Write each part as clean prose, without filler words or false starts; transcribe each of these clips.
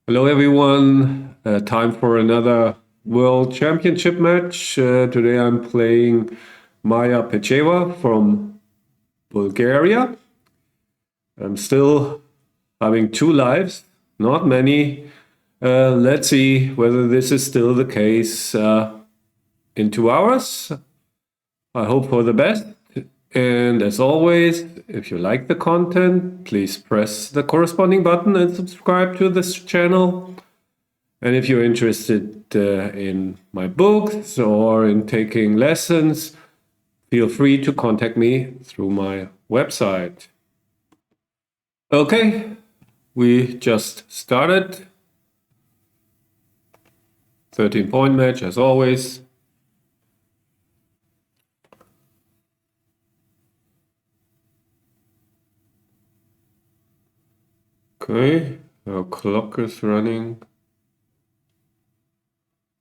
Hello, everyone. Time for another World Championship match. Today I'm playing Maya Peycheva from Bulgaria. I'm still having 2 lives, not many. Let's see whether this is still the case in 2 hours. I hope for the best. And as always, if you like the content, please press the corresponding button and subscribe to this channel. And if you're interested in my books or in taking lessons, feel free to contact me through my website. Okay, we just started. 13-point match as always. Okay, our clock is running.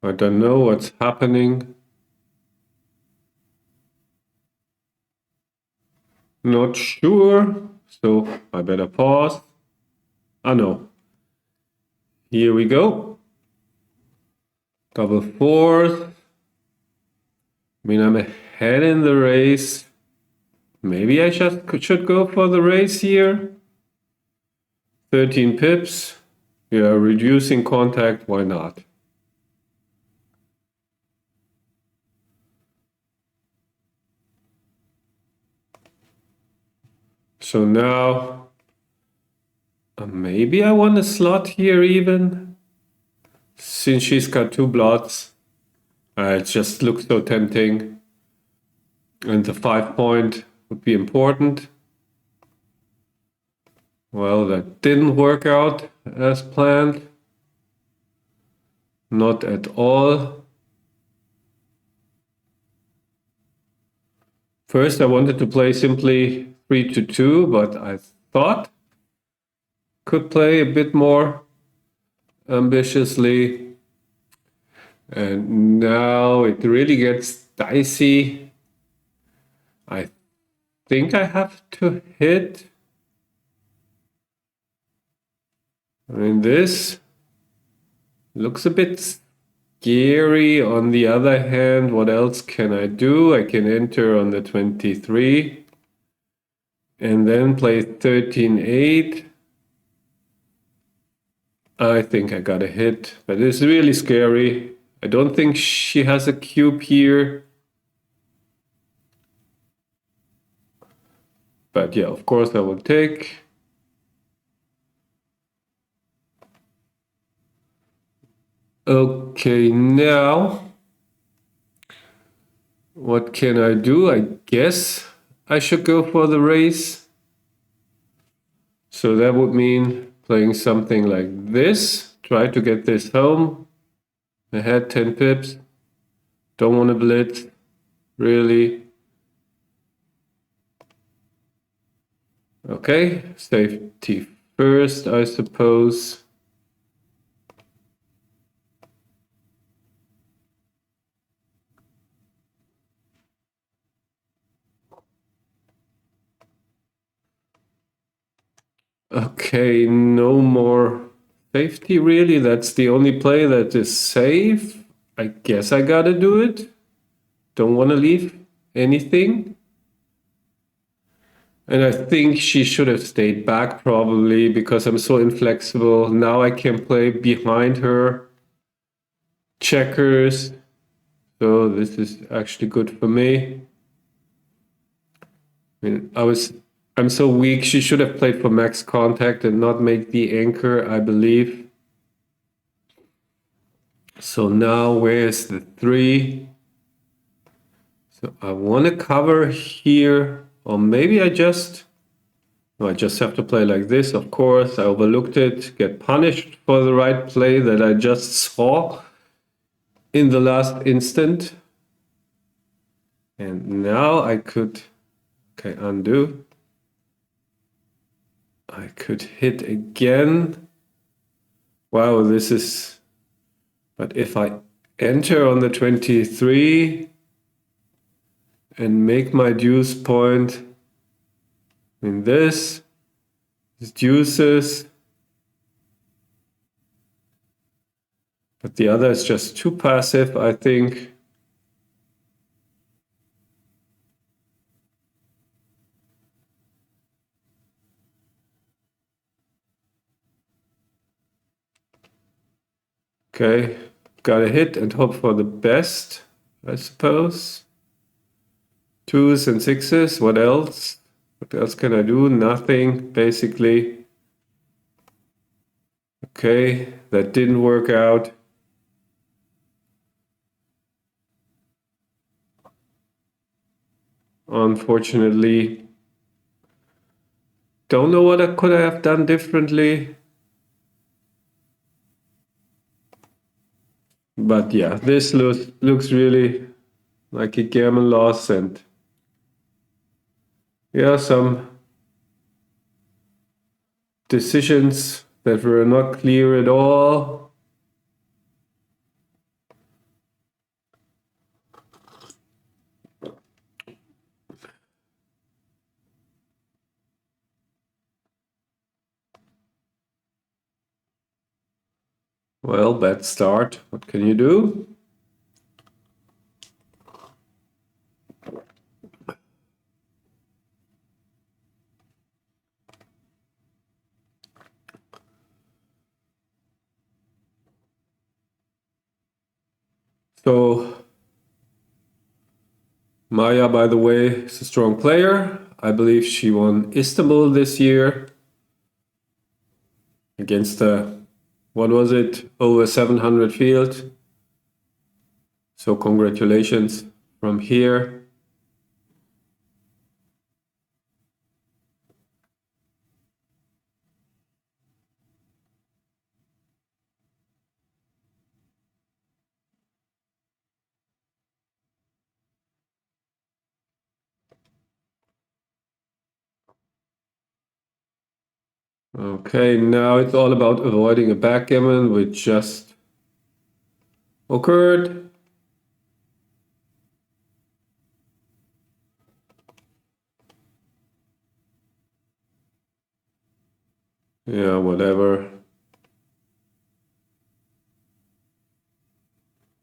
I don't know what's happening. Not sure, so I better pause. No. Here we go. Double fourth. I mean, I'm ahead in the race. Maybe I should go for the race here. 13 pips. We are reducing contact. Why not? So now, maybe I want a slot here even. Since she's got 2 blots. It just looks so tempting. And the 5-point would be important. Well, that didn't work out as planned. Not at all. First, I wanted to play simply 3-2, but I thought could play a bit more ambitiously. And now it really gets dicey. I think I have to hit. I mean, this looks a bit scary. On the other hand, what else can I do? I can enter on the 23 and then play 13-8. I think I got a hit, but it's really scary. I don't think she has a cube here. But yeah, of course I will take. Okay, now what can I do? I guess I should go for the race. So that would mean playing something like this. Try to get this home. Ahead 10 pips. Don't want to blitz, really. Okay, safety first, I suppose. Okay, no more safety really. That's the only play that is safe. I guess I gotta do it. Don't want to leave anything. And I think she should have stayed back probably because I'm so inflexible. Now I can play behind her. Checkers. So this is actually good for me. I mean, I'm so weak. She should have played for max contact and not make the anchor, I believe. So now where's the 3? So I want to cover here, or maybe I just have to play like this, of course. I overlooked it, get punished for the right play that I just saw in the last instant. And now I could, okay, undo. I could hit again. Wow, this is, but if I enter on the 23 and make my deuce point in this deuces, But the other is just too passive, I think. Okay, gotta hit and hope for the best, I suppose. 2s and 6s, what else? What else can I do? Nothing, basically. Okay, that didn't work out. Unfortunately. Don't know what I could have done differently. But yeah, this looks really like a gammon loss, and yeah, some decisions that were not clear at all. Well, bad start. What can you do? So Maya, by the way, is a strong player. I believe she won Istanbul this year against the, what was it, over 700 field. So congratulations from here. Okay, now it's all about avoiding a backgammon, which just occurred. Yeah, whatever.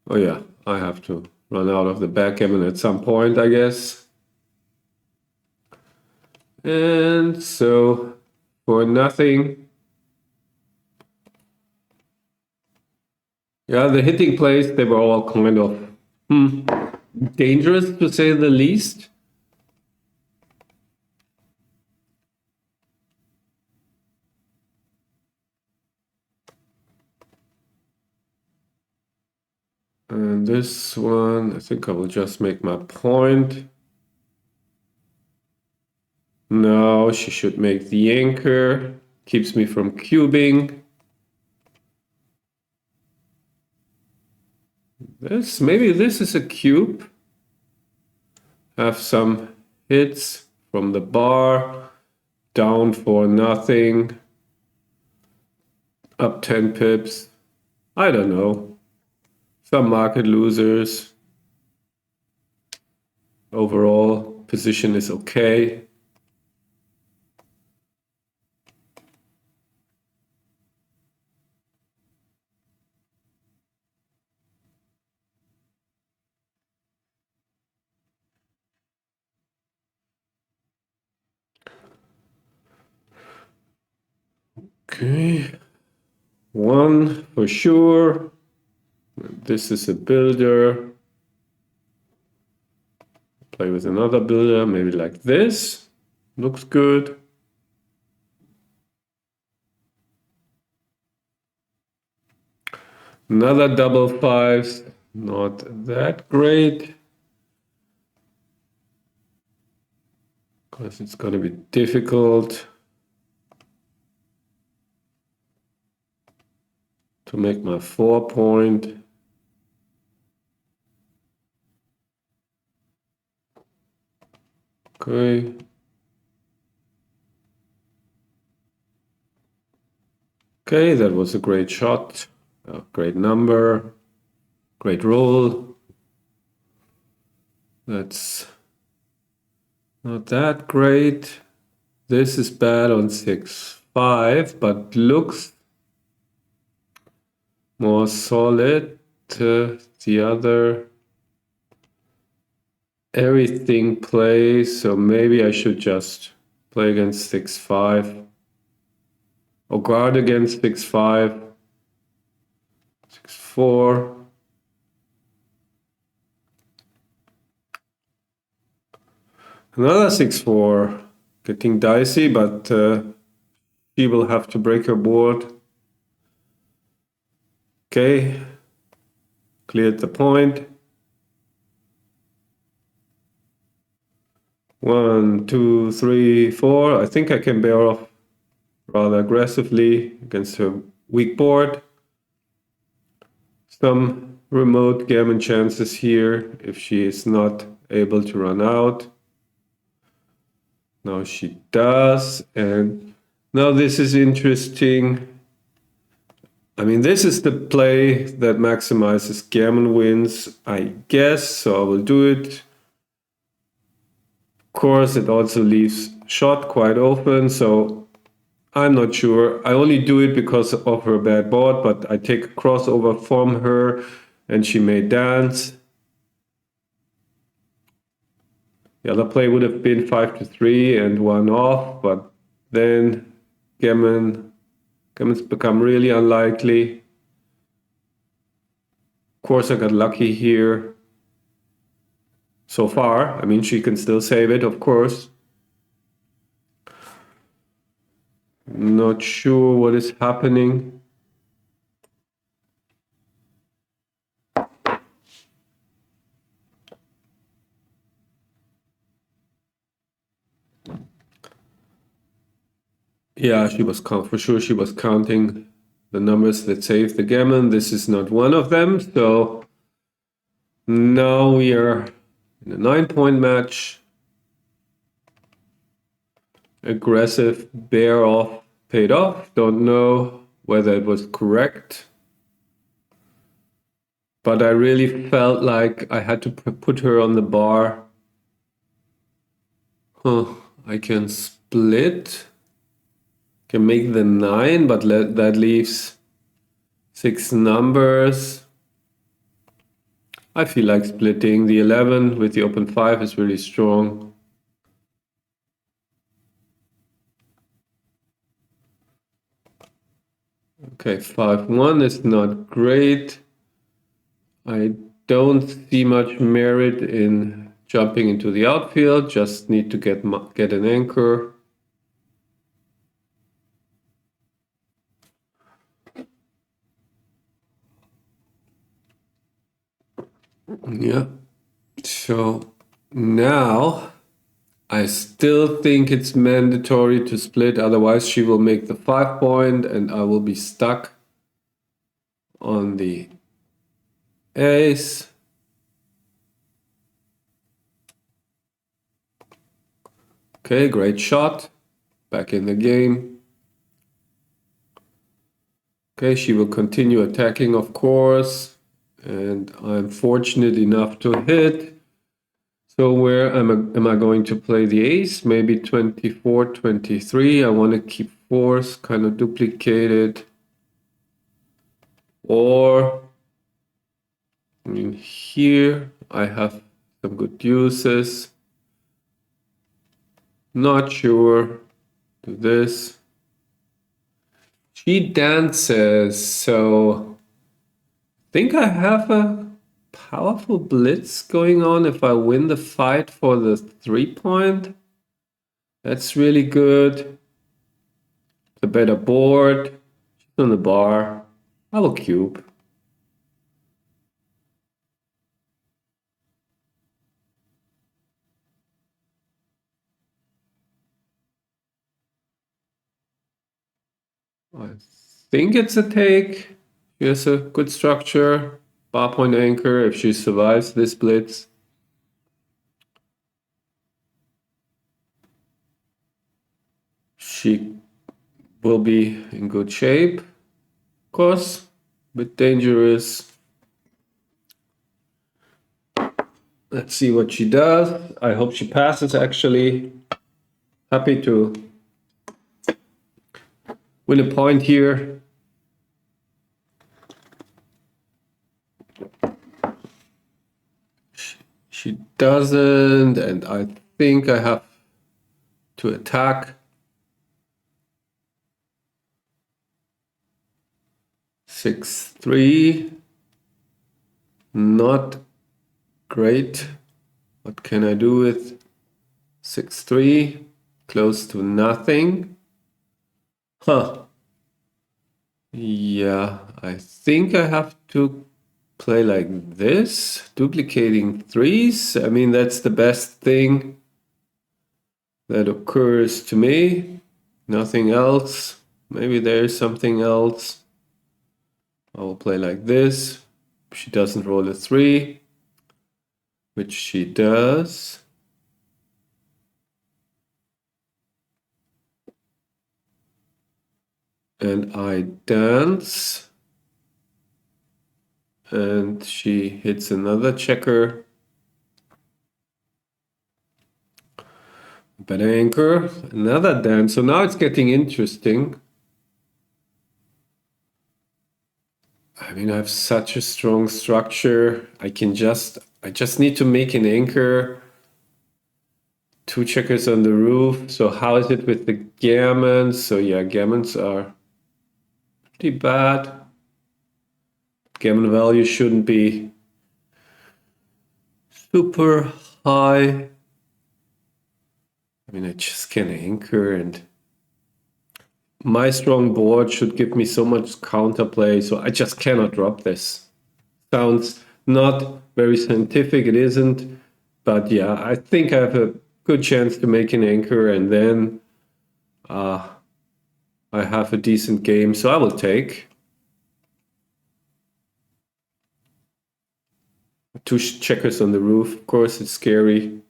Oh yeah, I have to run out of the backgammon at some point, I guess. And so for nothing. Yeah, the hitting plays, they were all kind of dangerous to say the least. And this one, I think I will just make my point. No, she should make the anchor. Keeps me from cubing. Maybe this is a cube. Have some hits from the bar. Down for nothing. Up 10 pips. I don't know. Some market losers. Overall, position is okay. Okay. One for sure. This is a builder. Play with another builder, maybe like this. Looks good. Another double fives, not that great. Because it's going to be difficult to make my 4-point. Okay. Okay, that was a great shot, a great number, great roll. That's not that great. This is bad on 6-5, but looks more solid. The other, everything plays, so maybe I should just play against 6-5 or guard against 6-5, 6-4. Another 6-4, getting dicey, but she will have to break her board. Okay, cleared the point. 1, 2, 3, 4. I think I can bear off rather aggressively against her weak board. Some remote gammon chances here if she is not able to run out. Now she does, and now this is interesting. I mean, this is the play that maximizes gammon wins, I guess, so I will do it. Of course, it also leaves shot quite open, so I'm not sure. I only do it because of her bad board, but I take a crossover from her and she may dance. The other play would have been 5-3 and 1 off, but then gammons become really unlikely. Of course, I got lucky here so far. I mean, she can still save it, of course. Not sure what is happening. Yeah, for sure she was counting the numbers that saved the gammon. This is not one of them. So now we are in a 9-point match. Aggressive bear off paid off. Don't know whether it was correct. But I really felt like I had to put her on the bar. I can split. Can make the 9, but that leaves 6 numbers. I feel like splitting. The 11 with the open 5 is really strong. Okay, 5-1 is not great. I don't see much merit in jumping into the outfield. Just need to get an anchor. Yeah. So now I still think it's mandatory to split. Otherwise, she will make the 5-point and I will be stuck on the ace. Okay, great shot. Back in the game. Okay, she will continue attacking, of course. And I'm fortunate enough to hit. So where am I going to play the ace? Maybe 24, 23. I want to keep fours kind of duplicated. Or, I mean, here I have some good uses. Not sure. Do this. She dances, so I think I have a powerful blitz going on if I win the fight for the 3-point. That's really good. The better board. She's on the bar. I will cube. I think it's a take. Here's a good structure. Bar point anchor if she survives this blitz. She will be in good shape. Of course, a bit dangerous. Let's see what she does. I hope she passes, actually. Happy to win a point here. She doesn't, and I think I have to attack. 6-3. Not great. What can I do with 6-3? Close to nothing. Huh. Yeah, I think I have to play like this, duplicating threes. I mean, that's the best thing that occurs to me. Nothing else. Maybe there's something else. I will play like this. She doesn't roll a 3, which she does. And I dance. And she hits another checker. Better anchor, another dance. So now it's getting interesting. I mean, I have such a strong structure. I just need to make an anchor. 2 checkers on the roof. So how is it with the gammons? So yeah, gammons are pretty bad. Gammon value shouldn't be super high. I mean, I just can anchor, and my strong board should give me so much counterplay, so I just cannot drop this. Sounds not very scientific, it isn't, but yeah, I think I have a good chance to make an anchor, and then I have a decent game, so I will take. 2 checkers on the roof, of course, it's scary.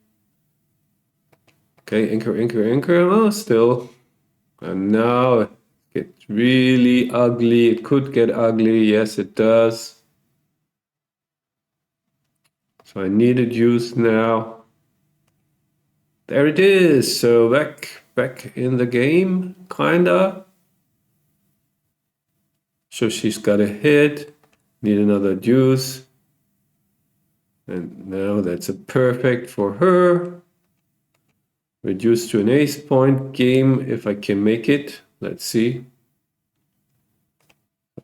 Okay, anchor, anchor, anchor. Oh, still. And now it gets really ugly. It could get ugly. Yes, it does. So I need a deuce now. There it is. So back in the game, kinda. So she's got a hit. Need another deuce. And now that's a perfect for her. Reduce to an ace point game if I can make it. Let's see.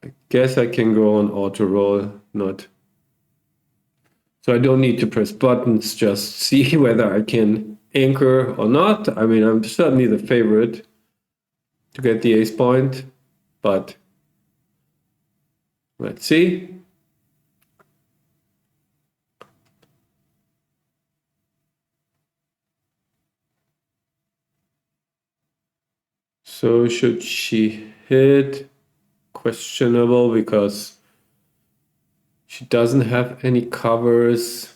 I guess I can go on auto roll, not. So I don't need to press buttons, just see whether I can anchor or not. I mean, I'm certainly the favorite to get the ace point, but let's see. So should she hit? Questionable because she doesn't have any covers.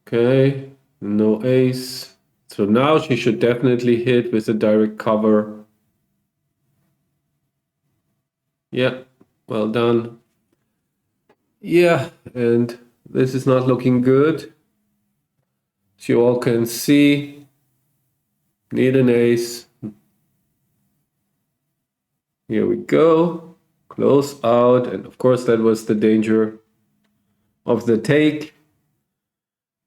Okay, no ace. So now she should definitely hit with a direct cover. Yeah, well done. Yeah, and this is not looking good. As you all can see, need an ace. Here we go. Close out. And of course, that was the danger of the take.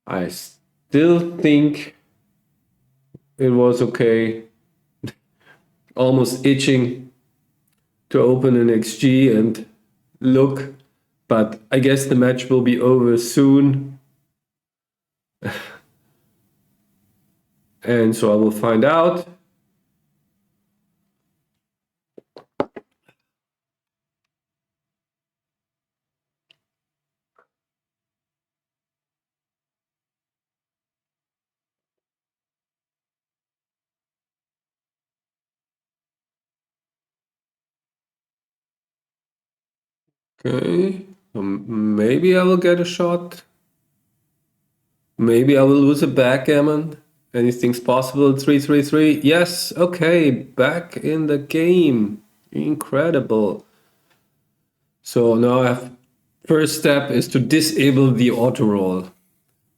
I still think it was okay. Almost itching to open an XG and look, but I guess the match will be over soon. And so I will find out. Okay, maybe I will get a shot. Maybe I will lose a backgammon. Anything's possible. 3-3-3. Yes, okay, back in the game. Incredible. So now I have first step is to disable the auto roll.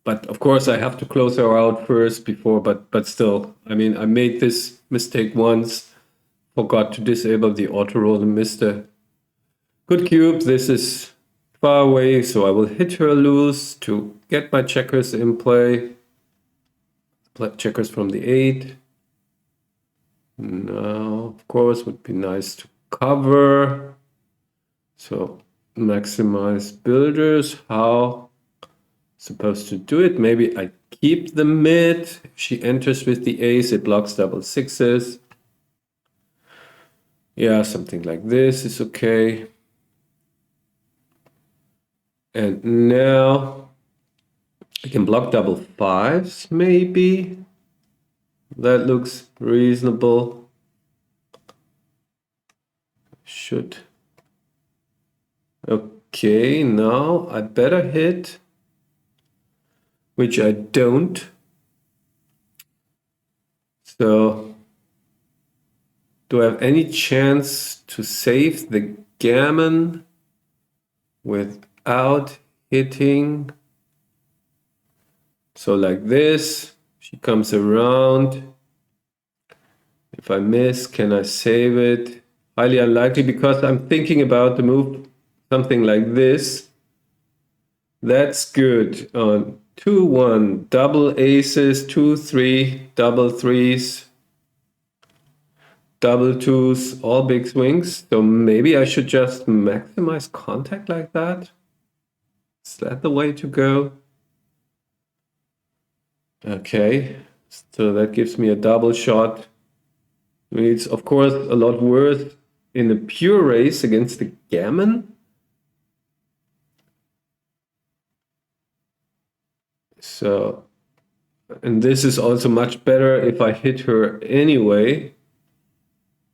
But of course I have to close her out first before, but still, I mean, I made this mistake once forgot to disable the auto roll and missed a good cube. This is far away, so I will hit her loose to get my checkers in play. Checkers from the 8. Now, of course, would be nice to cover. So maximize builders. How supposed to do it? Maybe I keep the mid. If she enters with the ace, it blocks double sixes. Yeah, something like this is okay. And now I can block double fives, maybe. That looks reasonable. Should. Okay, now I better hit, which I don't. So, do I have any chance to save the gammon without hitting? So like this, she comes around. If I miss, can I save it? Highly unlikely, because I'm thinking about the move, something like this. That's good on 2-1, double aces, 2-3, double threes, double twos, all big swings. So maybe I should just maximize contact like that. Is that the way to go? Okay, so that gives me a double shot. I mean, it's of course a lot worse in a pure race against the gammon. So, and this is also much better if I hit her anyway,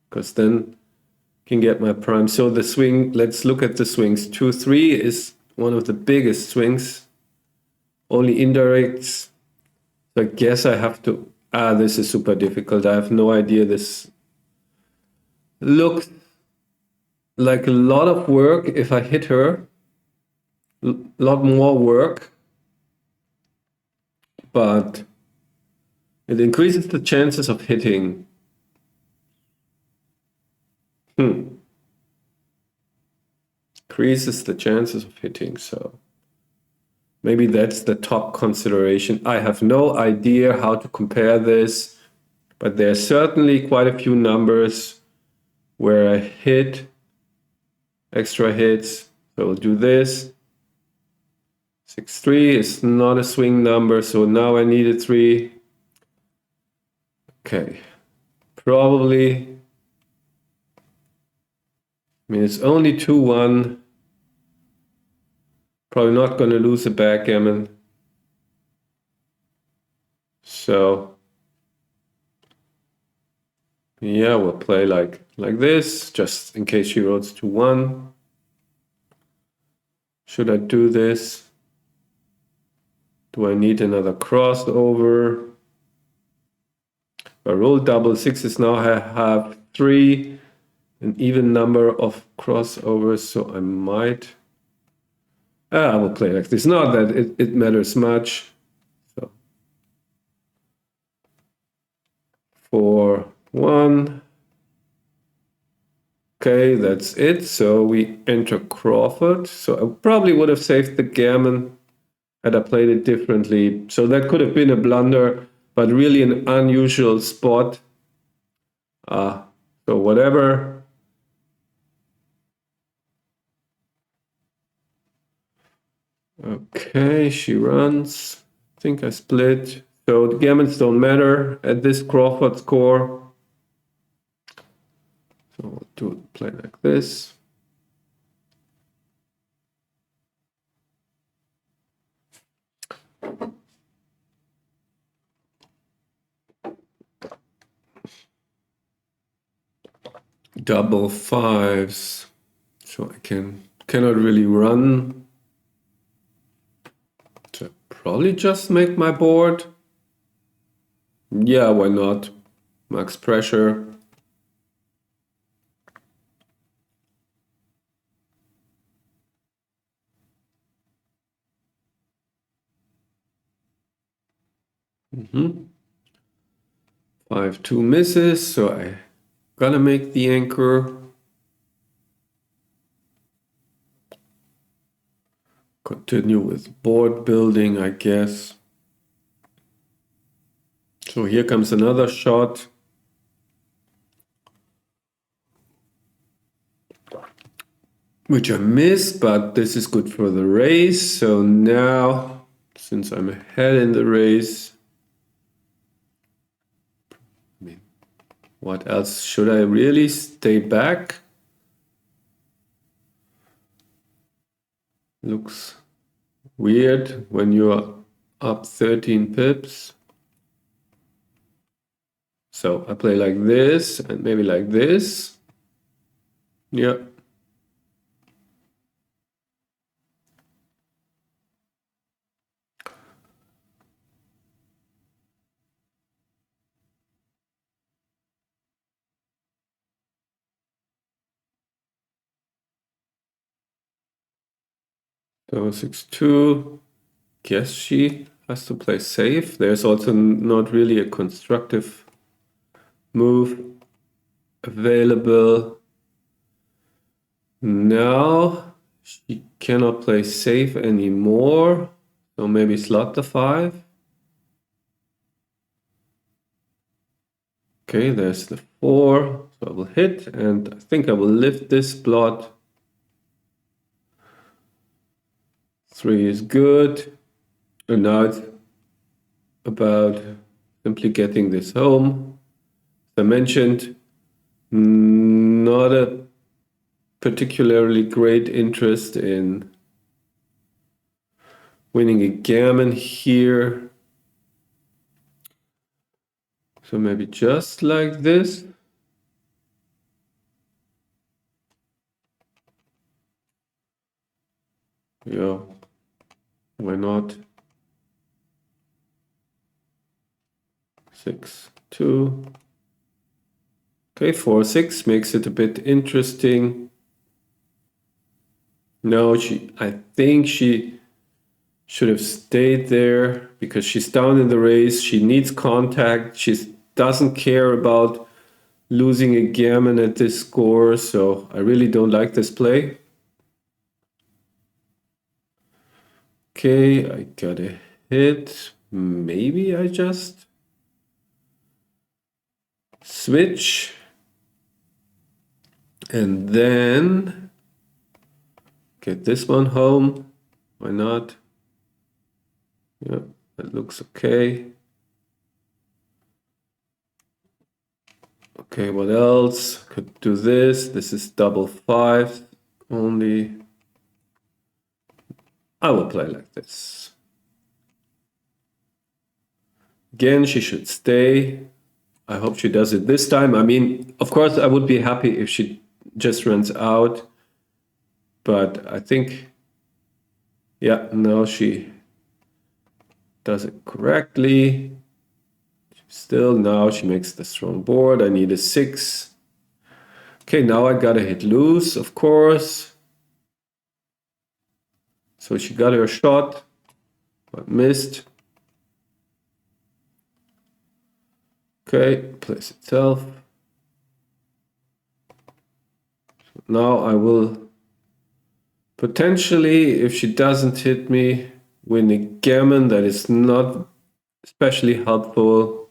because then I can get my prime. So the swing, let's look at the swings. 2-3 is one of the biggest swings, only indirects. So I guess I have to, this is super difficult. I have no idea. This looks like a lot of work if I hit her, a lot more work, but it increases the chances of hitting. Increases the chances of hitting, so maybe that's the top consideration. I have no idea how to compare this, but there's certainly quite a few numbers where I hit extra hits. So we'll do this. 6-3 is not a swing number, so now I need a 3. Okay, probably. I mean, it's only 2-1. Probably not going to lose a backgammon. So, yeah, we'll play like this, just in case she rolls 2-1. Should I do this? Do I need another crossover? If I roll double sixes now, I have 3, an even number of crossovers, so I might. I will play like this. Not that it matters much. So 4-1. Okay, that's it. So we enter Crawford. So I probably would have saved the gammon had I played it differently. So that could have been a blunder, but really an unusual spot. So whatever. Okay, she runs. I think I split. So the gammons don't matter at this Crawford score. So we'll play like this. Double fives. So I cannot really run. So probably just make my board. Yeah, why not? Max pressure. Mm-hmm. 5-2 misses, so I Gonna make the anchor. Continue with board building, I guess. So here comes another shot. Which I missed, but this is good for the race. So now, since I'm ahead in the race, what else? Should I really stay back? Looks weird when you're up 13 pips. So I play like this and maybe like this. Yeah. So 6-2. Guess she has to play safe. There's also not really a constructive move available. Now she cannot play safe anymore. So maybe slot the 5. Okay, there's the 4. So I will hit, and I think I will lift this blot. 3 is good. And now it's about simply getting this home. As I mentioned, not a particularly great interest in winning a gammon here. So maybe just like this. Yeah, why not? 6-2. Okay, 4-6 makes it a bit interesting. No, I think she should have stayed there because she's down in the race. She needs contact. She doesn't care about losing a gammon at this score. So I really don't like this play. Okay, I got a hit. Maybe I just switch. And then get this one home. Why not? Yeah, that looks okay. Okay, what else? Could do this. This is double 5 only. I will play like this. Again, she should stay. I hope she does it this time. I mean, of course, I would be happy if she just runs out. But I think, yeah, no, she does it correctly. Still, now she makes the strong board. I need a 6. Okay, now I gotta hit loose, of course. So she got her shot, but missed. Okay, plays itself. Now I will potentially, if she doesn't hit me, win a gammon. That is not especially helpful,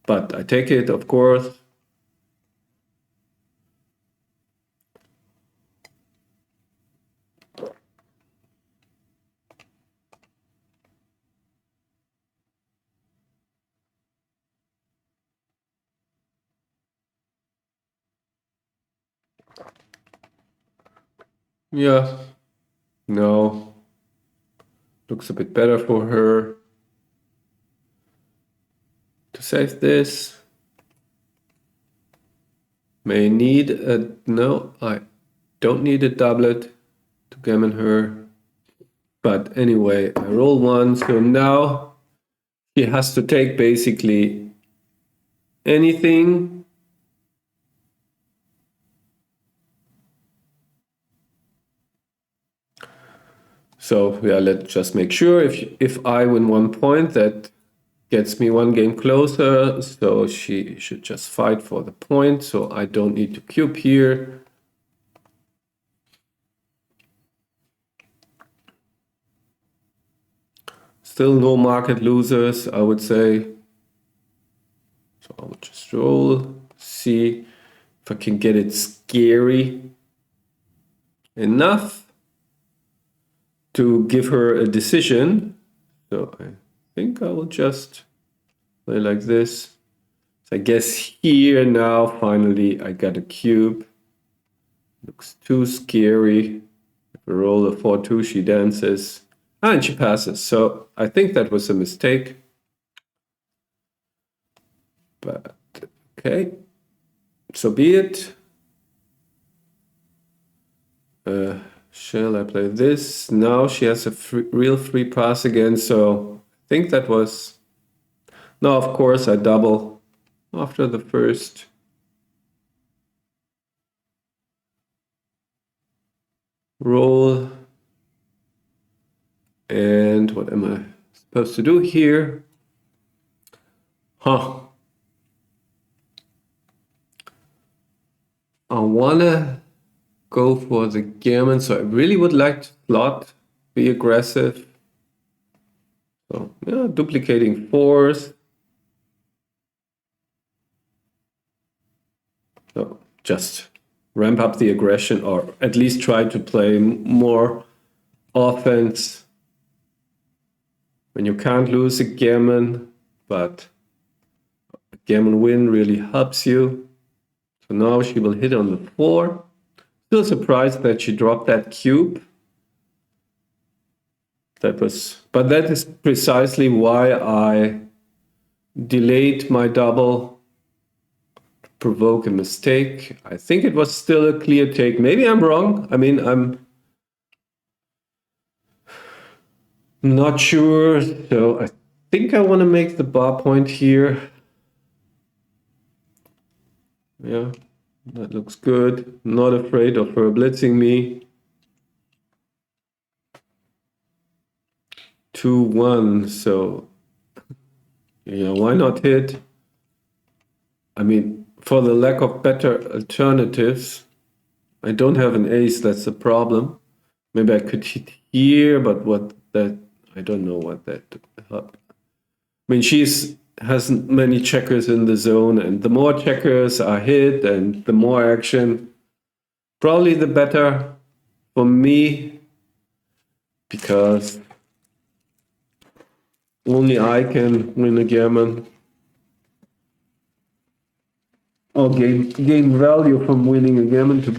but I take it, of course. Yeah, no, looks a bit better for her. To save this, may need a, no, I don't need a doublet to gammon her. But anyway, I roll 1, so now she has to take basically anything. So yeah, let's just make sure if I win 1 point that gets me one game closer, so she should just fight for the point, so I don't need to cube here. Still no market losers, I would say. So I will just roll, see if I can get it scary enough to give her a decision. So I think I will just play like this. So I guess here now, finally, I got a cube. Looks too scary. If I roll a 4-2, she dances. And she passes. So I think that was a mistake. But okay, so be it. Shall I play this? Now she has a real free pass again. So I think that was... No, of course I double after the first. Roll. And what am I supposed to do here? I wanna go for the gammon, so I really would like to slot, be aggressive. So yeah, duplicating 4s. So just ramp up the aggression, or at least try to play more offense when you can't lose a gammon, but a gammon win really helps you. So now she will hit on the 4. Still surprised that she dropped that cube. But that is precisely why I delayed my double to provoke a mistake. I think it was still a clear take. Maybe I'm wrong. I mean, I'm not sure. So I think I want to make the bar point here. Yeah, that looks good. Not afraid of her blitzing me. 2-1. So yeah, why not hit? I mean, for the lack of better alternatives, I don't have an ace, that's the problem. Maybe I could hit here, but I don't know what that help. I mean, has many checkers in the zone, and the more checkers are hit and the more action, probably the better for me, because only I can win a gammon or gain value from winning a gammon, to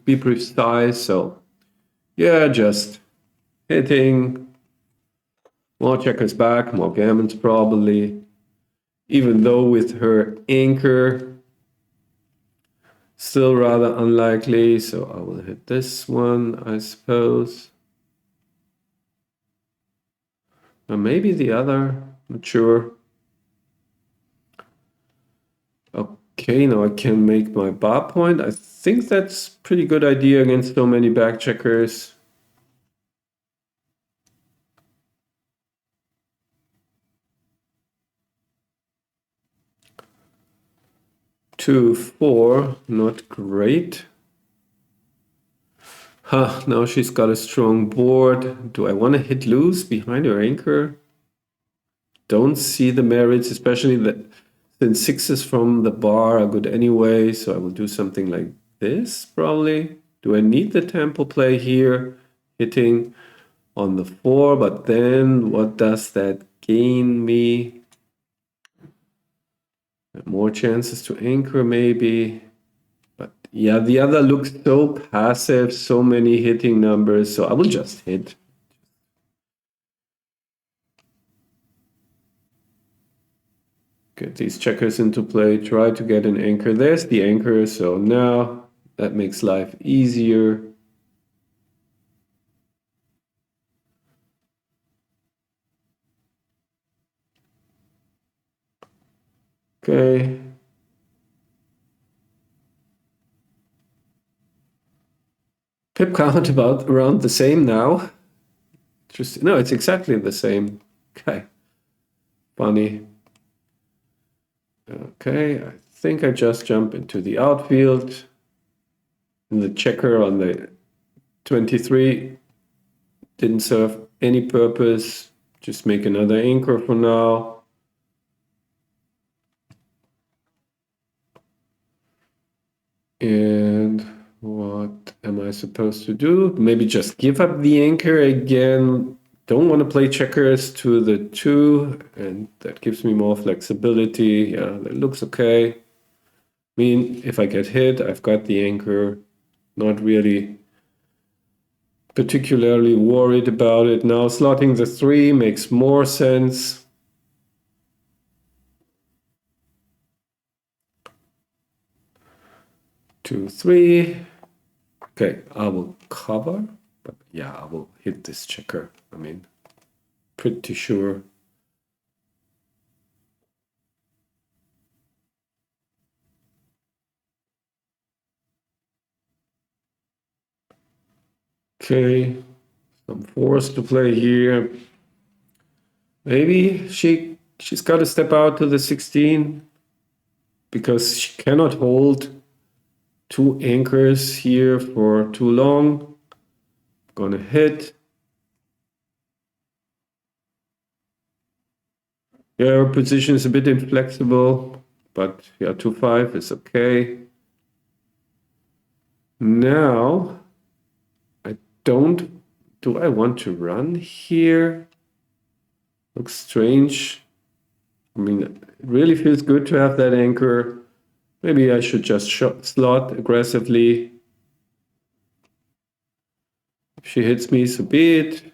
be precise. So yeah, just hitting, more checkers back, more gammons probably, even though with her anchor still rather unlikely. So I will hit this one, I suppose, or maybe the other, not sure. Okay, now I can make my bar point. I think that's pretty good idea against so many back checkers. Two, 4, not great. Now she's got a strong board. Do I want to hit loose behind her anchor? Don't see the merits, especially since 6s from the bar are good anyway. So I will do something like this probably. Do I need the tempo play here? Hitting on the 4, but then what does that gain me? More chances to anchor maybe. But yeah, the other looks so passive, so many hitting numbers, so I will just hit. Get these checkers into play, try to get an anchor. There's the anchor, so now that makes life easier. Okay. Pip count about around the same now. Just no, it's exactly the same. Okay. Funny. Okay, I think I just jump into the outfield. And the checker on the 23 didn't serve any purpose. Just make another anchor for now. And what am I supposed to do? Maybe just give up the anchor again. Don't want to play checkers to the 2, and that gives me more flexibility. Yeah, that looks okay. I mean, if I get hit, I've got the anchor. Not really particularly worried about it. Now slotting the 3 makes more sense. Two, 3. Okay, I will cover, but yeah, I will hit this checker. I mean, pretty sure. Okay, I'm forced to play here. Maybe she's got to step out to the 16 because she cannot hold 2 anchors here for too long. Gonna hit. Yeah, her position is a bit inflexible, but yeah, 2-5 is okay. Now, do I want to run here? Looks strange. I mean, it really feels good to have that anchor. Maybe I should just slot aggressively. If she hits me, so be it.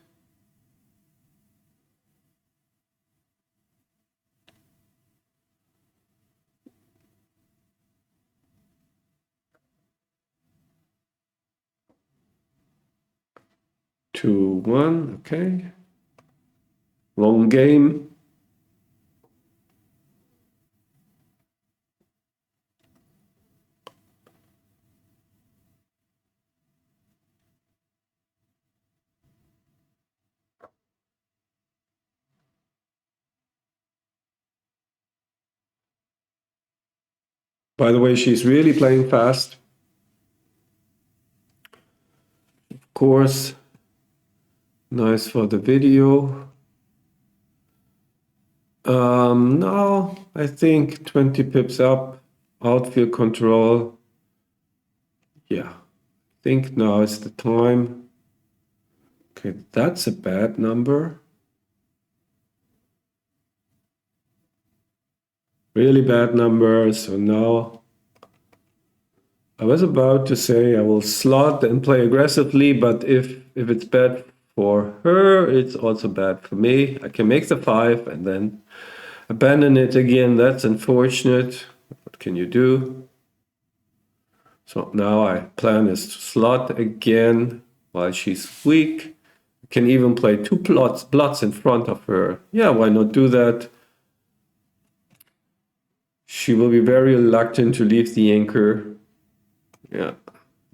Two, one, okay. Long game. By the way, she's really playing fast. Of course, nice for the video. Now I think 20 pips up, outfield control. Yeah, I think now is the time. Okay, that's a bad number. Really bad number. So now I was about to say I will slot and play aggressively, but if it's bad for her, it's also bad for me. I can make the 5 and then abandon it again. That's unfortunate. What can you do? So now I plan is to slot again while she's weak. I can even play 2 blots in front of her. Yeah, why not do that? She will be very reluctant to leave the anchor. Yeah,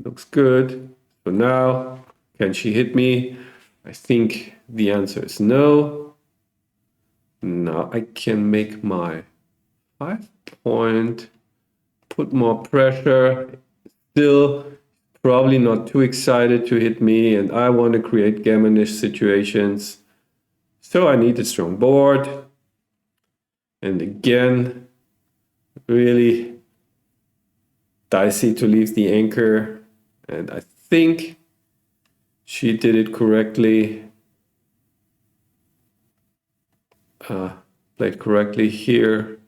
looks good. So now, can she hit me? I think the answer is no. Now I can make my 5 point, put more pressure. Still probably not too excited to hit me, and I want to create gammonish situations. So I need a strong board. And again, really dicey to leave the anchor. And I think she did it correctly. Played correctly here.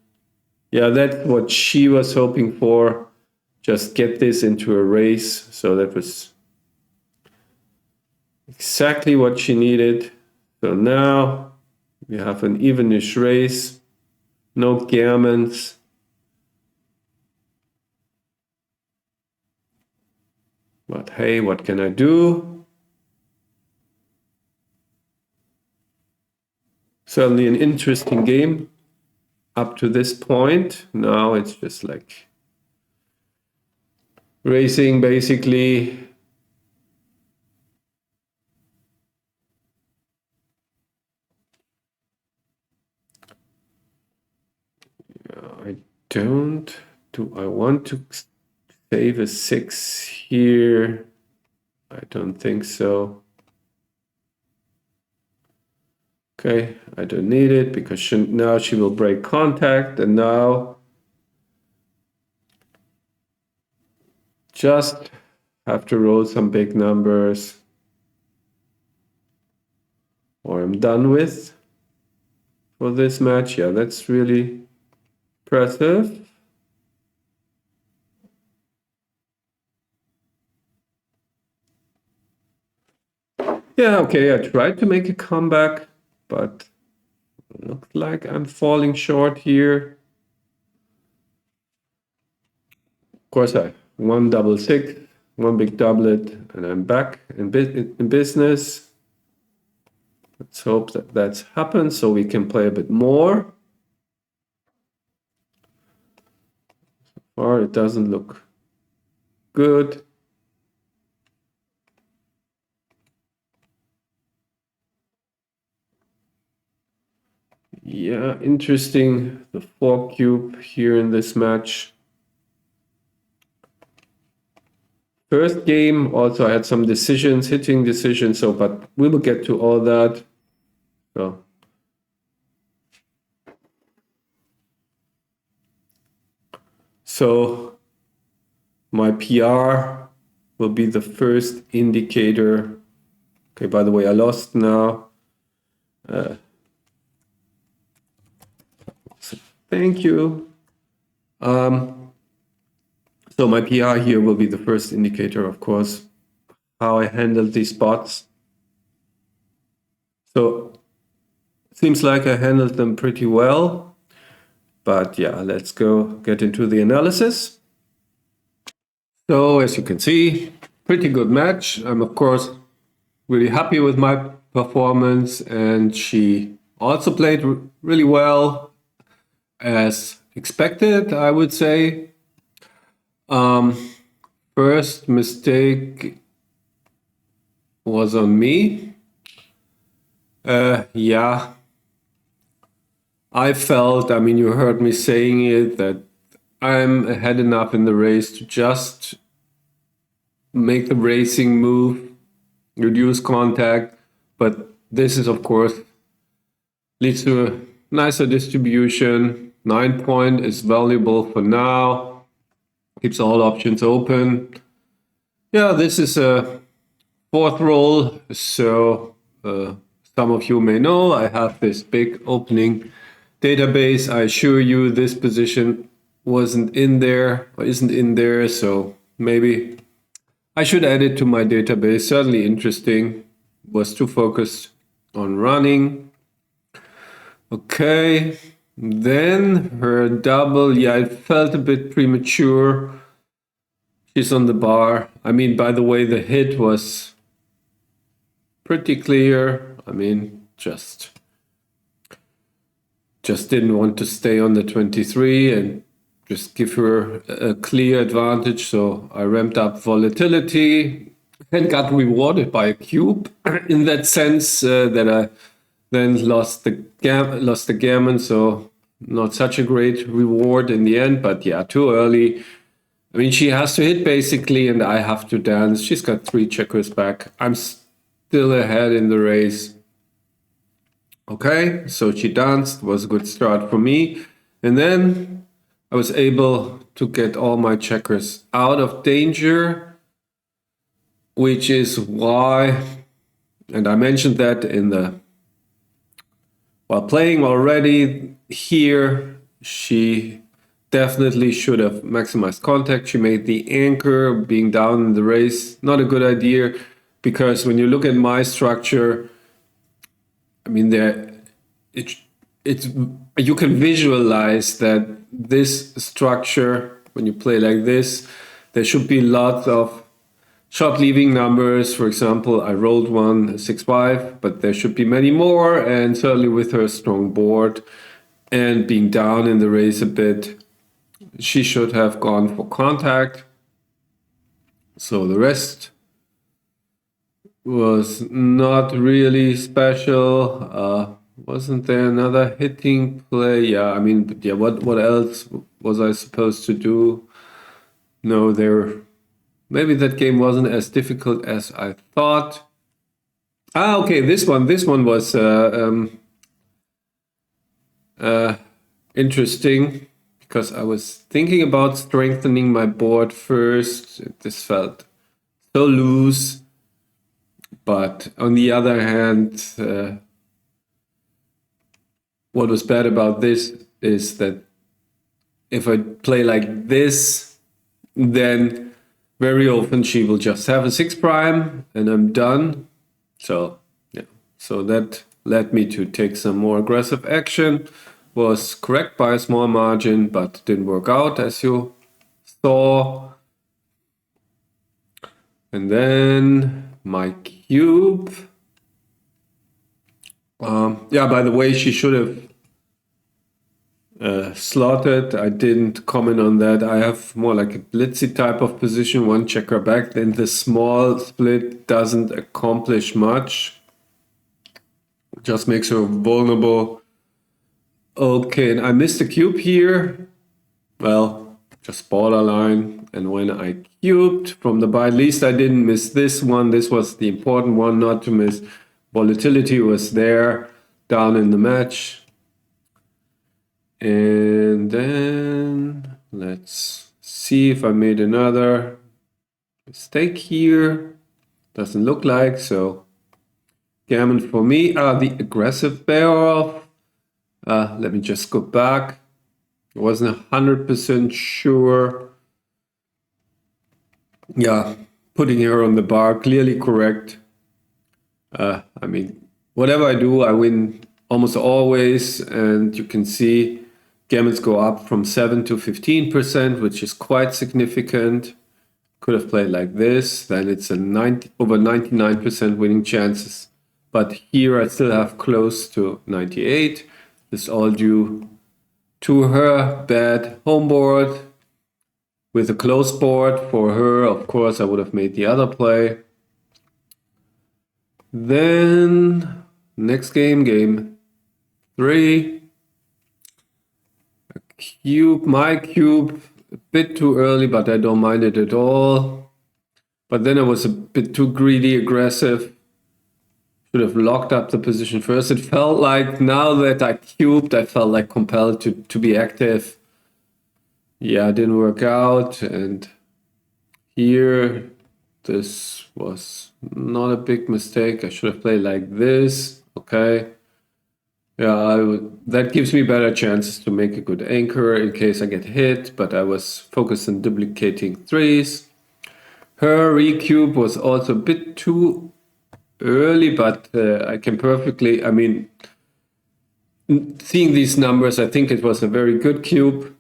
Yeah, that's what she was hoping for. Just get this into a race. So that was exactly what she needed. So now we have an evenish race. No gammons. But hey, what can I do? Certainly an interesting game up to this point. Now it's just like racing, basically. I Do I want to save a 6 here? I don't think so. Okay, I don't need it because now she will break contact, and now just have to roll some big numbers or I'm done with for this match. Yeah, that's really impressive. Yeah, okay, I tried to make a comeback, but it looks like I'm falling short here. Of course, I one double six, one big doublet, and I'm back in business. Let's hope that that's happened so we can play a bit more. Or it doesn't look good. Yeah, interesting. The 4 cube here in this match. First game, also I had some decisions, hitting decisions, so but we will get to all that. So my PR will be the first indicator. Okay, by the way, I lost now. So thank you. So my PR here will be the first indicator, of course, how I handled these spots. So it seems like I handled them pretty well. But yeah, let's get into the analysis. So as you can see, pretty good match. I'm of course really happy with my performance, and she also played really well as expected, I would say. First mistake was on me. Yeah, I felt, I mean, you heard me saying it, that I'm ahead enough in the race to just make the racing move, reduce contact, but this is, of course, leads to a nicer distribution. 9 point is valuable for now, keeps all options open. Yeah, this is a fourth roll, so some of you may know I have this big opening database. I assure you this position wasn't in there or isn't in there, so maybe I should add it to my database. Certainly interesting. Was too focused on running. Okay, then her double. Yeah, it felt a bit premature. She's on the bar. I mean, by the way, the hit was pretty clear. I mean, just didn't want to stay on the 23 and just give her a clear advantage. So I ramped up volatility and got rewarded by a cube in that sense, that I then lost the gammon. So not such a great reward in the end, but yeah, too early. I mean, she has to hit basically, and I have to dance. She's got 3 checkers back. I'm still ahead in the race. Okay, so she danced, was a good start for me. And then I was able to get all my checkers out of danger, which is why, and I mentioned that while playing already here, she definitely should have maximized contact. She made the anchor being down in the race. Not a good idea, because when you look at my structure, I mean, you can visualize that this structure, when you play like this, there should be lots of short leaving numbers. For example, I rolled one 6-5, but there should be many more. And certainly with her strong board and being down in the race a bit, she should have gone for contact. So the rest was not really special. Wasn't there another hitting play? Yeah, I mean, but yeah, what else was I supposed to do? No, maybe that game wasn't as difficult as I thought. Okay, this one was interesting because I was thinking about strengthening my board first. This felt so loose, but on the other hand, what was bad about this is that if I play like this, then very often she will just have a 6 prime and I'm done. So yeah, so that led me to take some more aggressive action. Was correct by a small margin, but didn't work out as you saw. And then my cube. Yeah, by the way, she should have slotted. I didn't comment on that. I have more like a blitzy type of position, one checker back. Then the small split doesn't accomplish much. Just makes her vulnerable. Okay, and I missed the cube here. Well, just borderline. And when I cubed from the buy, at least I didn't miss this one. This was the important one not to miss. Volatility was there down in the match. And then let's see if I made another mistake here. Doesn't look like so. Gammon for me. The aggressive bear off. Let me just go back. I wasn't 100% sure. Yeah, putting her on the bar, clearly correct. I mean, whatever I do, I win almost always. And you can see gammons go up from 7 to 15%, which is quite significant. Could have played like this, then it's a over 99% winning chances. But here I still have close to 98. This is all due to her bad home board. With a close board for her, of course, I would have made the other play. Then next game, game 3. A cube, my cube, a bit too early, but I don't mind it at all. But then I was a bit too greedy, aggressive. Should have locked up the position first. It felt like now that I cubed, I felt like compelled to be active. Yeah, it didn't work out. And here, this was not a big mistake. I should have played like this. Okay. Yeah, that gives me better chances to make a good anchor in case I get hit. But I was focused on duplicating threes. Her recube was also a bit too early, but I can perfectly, I mean, seeing these numbers, I think it was a very good cube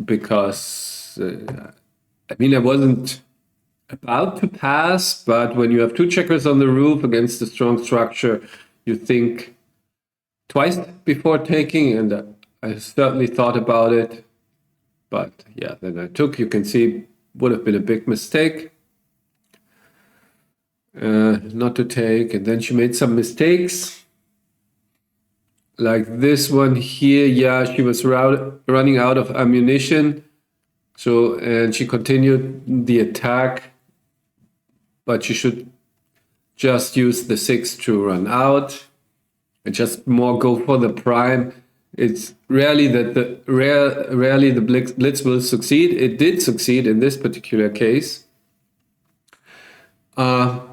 because, I mean, I wasn't about to pass, but when you have 2 checkers on the roof against a strong structure, you think twice before taking, and I certainly thought about it. But yeah, then I took, you can see, would have been a big mistake. Not to take, and then she made some mistakes like this one here. Yeah, she was running out of ammunition, so and she continued the attack, but she should just use the 6 to run out and just more go for the prime. It's rarely that rarely the blitz will succeed. It did succeed in this particular case.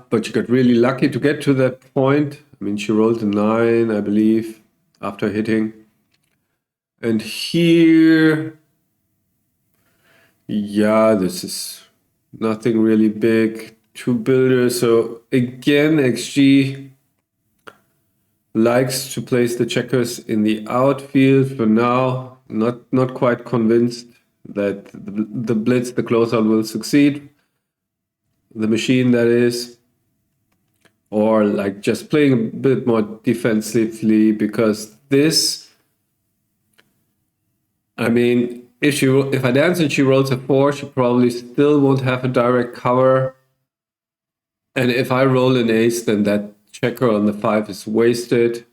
But she got really lucky to get to that point. I mean, she rolled a 9, I believe, after hitting. And here, yeah, this is nothing really big. 2 builders. So again, XG likes to place the checkers in the outfield. For now, not quite convinced that the blitz, the closeout, will succeed. The machine, that is. Or like just playing a bit more defensively, because this, I mean, if I dance and she rolls a 4, she probably still won't have a direct cover. And if I roll an ace, then that checker on the 5 is wasted.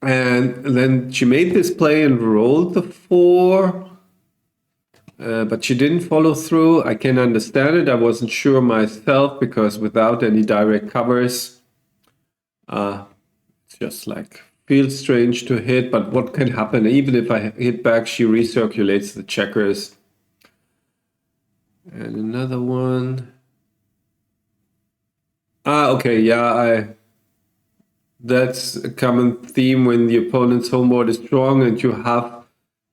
And then she made this play and rolled the 4, but she didn't follow through. I can understand it. I wasn't sure myself because without any direct covers, it's just like feels strange to hit. But what can happen? Even if I hit back, she recirculates the checkers. And another one. Okay, yeah, that's a common theme when the opponent's home board is strong and you have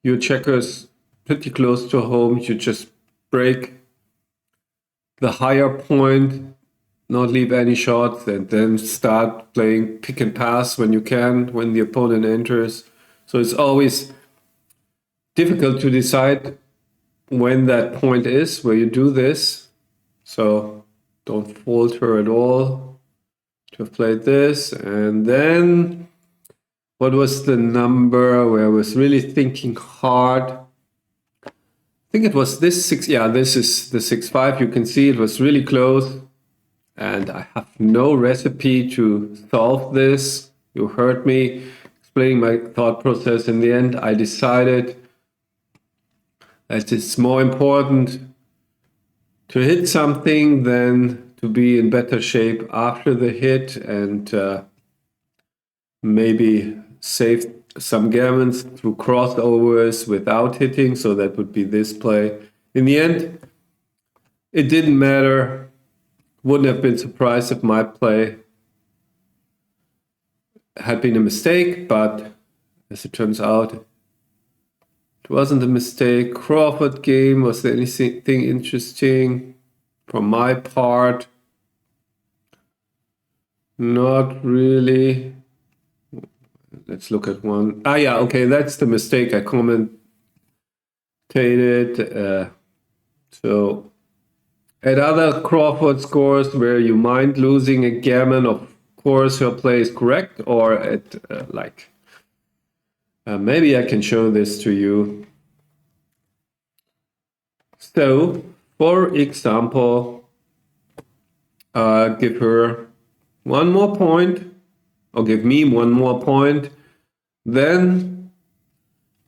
your checkers pretty close to home. You just break the higher point, not leave any shots, and then start playing pick and pass when you can, when the opponent enters. So it's always difficult to decide when that point is where you do this. So don't falter at all to have played this. And then what was the number where I was really thinking hard? I think it was this 6. Yeah, this is the 6-5. You can see it was really close. And I have no recipe to solve this. You heard me explaining my thought process. In the end, I decided that it's more important to hit something than to be in better shape after the hit, and maybe save some gammons through crossovers without hitting. So that would be this play. In the end, it didn't matter. Wouldn't have been surprised if my play had been a mistake, but as it turns out, it wasn't a mistake. Crawford game, was there anything interesting from my part? Not really. Let's look at one. Yeah, okay, that's the mistake I commentated. So at other Crawford scores where you mind losing a gammon, of course her play is correct, or at maybe I can show this to you. So, for example, give her one more point, or give me one more point. Then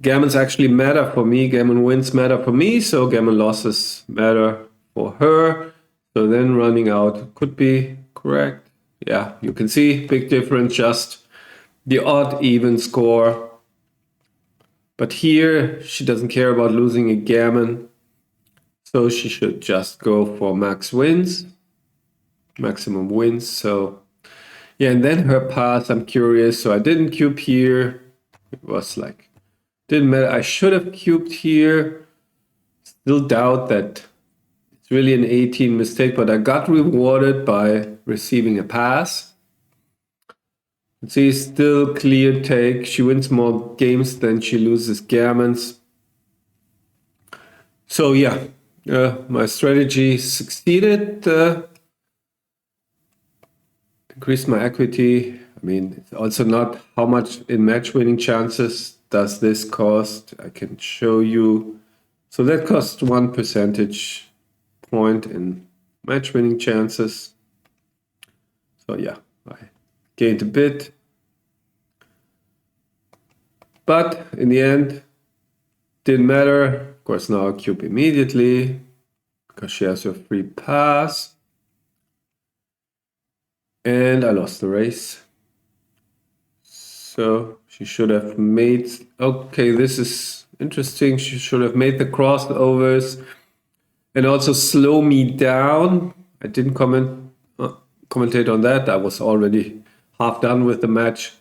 gammons actually matter for me. Gammon wins matter for me, so gammon losses matter for her. So then running out could be correct. Yeah, you can see big difference, just the odd even score. But here she doesn't care about losing a gammon, so she should just go for maximum wins. So yeah, and then her pass, I'm curious. So I didn't cube here. It was like, didn't matter. I should have cubed here. Still doubt that it's really an 18 mistake, but I got rewarded by receiving a pass. Let's see, still clear take. She wins more games than she loses gammons. So yeah, my strategy succeeded. Increased my equity. I mean, it's also not how much in match winning chances does this cost. I can show you. So that costs 1 percentage point in match winning chances. So yeah, I gained a bit. But in the end, didn't matter. Of course, now I cube immediately because she has her free pass. And I lost the race. So she should have made, okay, this is interesting. She should have made the crossovers and also slow me down. I didn't commentate on that. I was already half done with the match.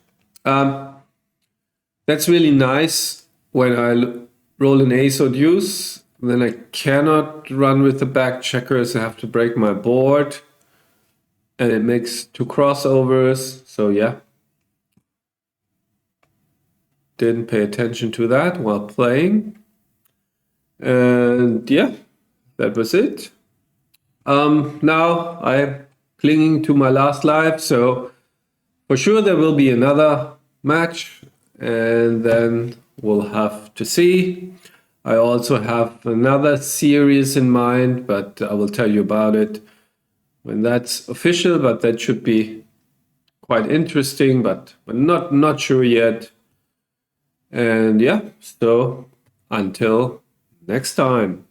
That's really nice when I roll an ace or deuce. Then I cannot run with the back checkers. I have to break my board. And it makes 2 crossovers. So yeah. Didn't pay attention to that while playing. And yeah, that was it. Now I'm clinging to my last life. So for sure there will be another match. And then we'll have to see. I also have another series in mind, but I will tell you about it when that's official. But that should be quite interesting, but not sure yet. And yeah, so until next time.